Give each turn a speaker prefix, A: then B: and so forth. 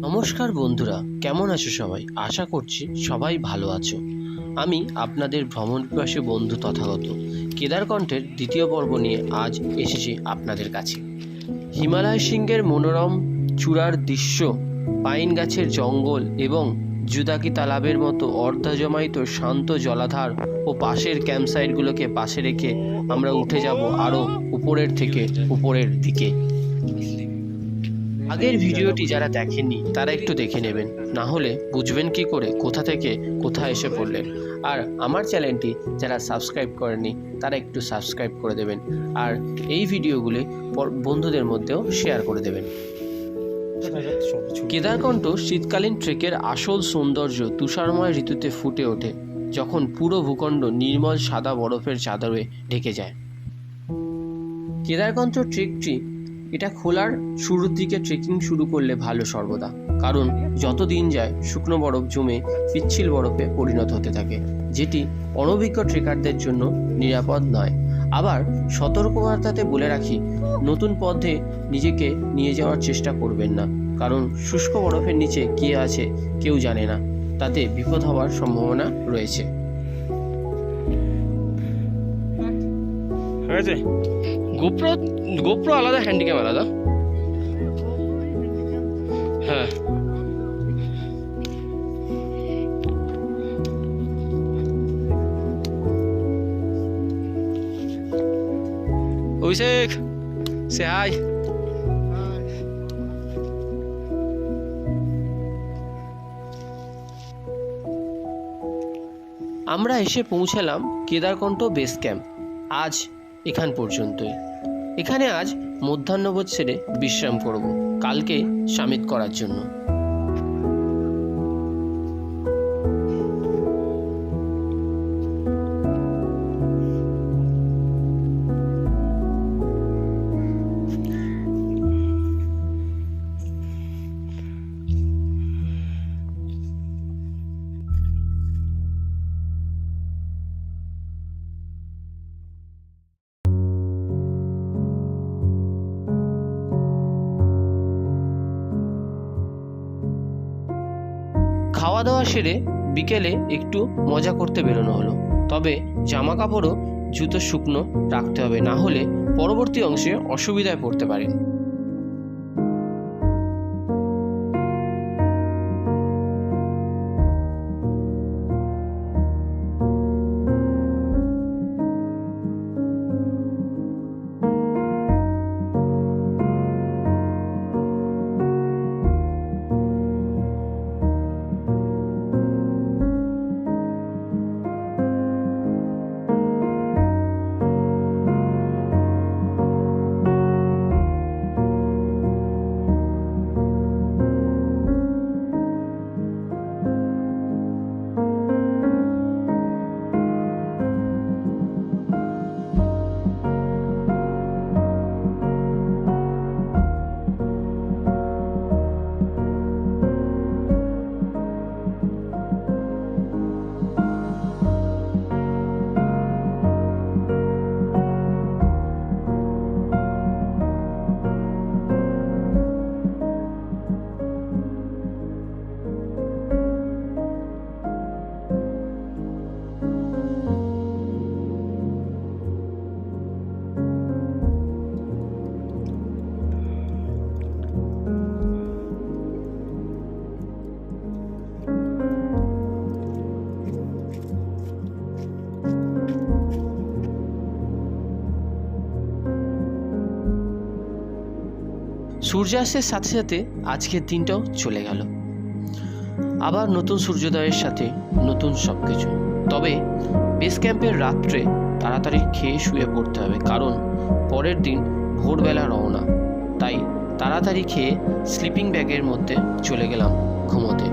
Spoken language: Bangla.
A: নমস্কার বন্ধুরা, কেমন আছো সবাই? আশা করছি সবাই ভালো আছো। আমি আপনাদের ভ্রমণ পিপাসী বন্ধু তথাগত কেদারকণ্ঠের দ্বিতীয় পর্ব নিয়ে আজ এসেছি আপনাদের কাছে। হিমালয় শৃঙ্গের মনোরম চূড়ার দৃশ্য, পাইন গাছের জঙ্গল এবং জুদাকি তালাবের মতো অর্ধজমায়িত শান্ত জলাধার ও পাশের ক্যাম্পসাইটগুলোকে পাশে রেখে আমরা উঠে যাব আরও উপরের থেকে উপরের দিকে। আগের ভিডিওটি যারা দেখেননি তারা একটু দেখে নেবেন, না হলে বুঝবেন কি করে কোথা থেকে কোথায় এসে পড়লেন। আর আমার চ্যানেলটি যারা সাবস্ক্রাইব করেননি তারা একটু সাবস্ক্রাইব করে দেবেন, আর এই ভিডিওগুলি বন্ধুদের মধ্যেও শেয়ার করে দেবেন। কেদারকণ্ঠ শীতকালীন ট্রেকের আসল সৌন্দর্য তুষারময় ঋতুতে ফুটে ওঠে, যখন পুরো ভূখণ্ড নির্মল সাদা বরফের চাদরে ঢেকে যায়। কেদারকণ্ঠ ট্রেকটি এটা খোলার শুরুর দিকে ট্রেকিং শুরু করলে ভালো সর্বদা, কারণ যত দিন যায় শুকনো বরফ জমে পিচ্ছিল বরফে পরিণত হতে থাকে, যেটি অনভিজ্ঞ ট্রেকারদের জন্য নিরাপদ নয়। আবার সতর্কবার্তাতে বলে রাখি, নতুন পথে নিজেকে নিয়ে যাওয়ার চেষ্টা করবেন না, কারণ শুষ্ক বরফের নিচে কে আছে কেউ জানে না, তাতে বিপদ হওয়ার সম্ভাবনা রয়েছে। গোপ্রো আলাদা, হ্যান্ডিক্যাম আলাদা। হ্যাঁ, অভিষেক সে হাই। আমরা এসে পৌঁছালাম কেদারকণ্ঠ বেস ক্যাম্প। আজ এখান পর্যন্তই। এখানে আজ মধ্যাহ্নভোজ ছেড়ে বিশ্রাম করব, কালকে সামিট করার জন্য। খাওয়া দাওয়া সেরে বিকেলে একটু মজা করতে বেরোনো হলো, তবে জামা কাপড়ও জুতো শুকনো রাখতে হবে, না হলে পরবর্তী অংশে অসুবিধায় পড়তে পারেন। সূর্যাস্তের সাথে সাথে আজকের দিনটাও চলে গেল, আবার নতুন সূর্যোদয়ের সাথে নতুন সব কিছু। তবে বেস ক্যাম্পের রাত্রে তাড়াতাড়ি খেয়ে শুয়ে পড়তে হবে, কারণ পরের দিন ভোরবেলা রওনা। তাই তাড়াতাড়ি খেয়ে স্লিপিং ব্যাগের মধ্যে চলে গেলাম ঘুমোতে।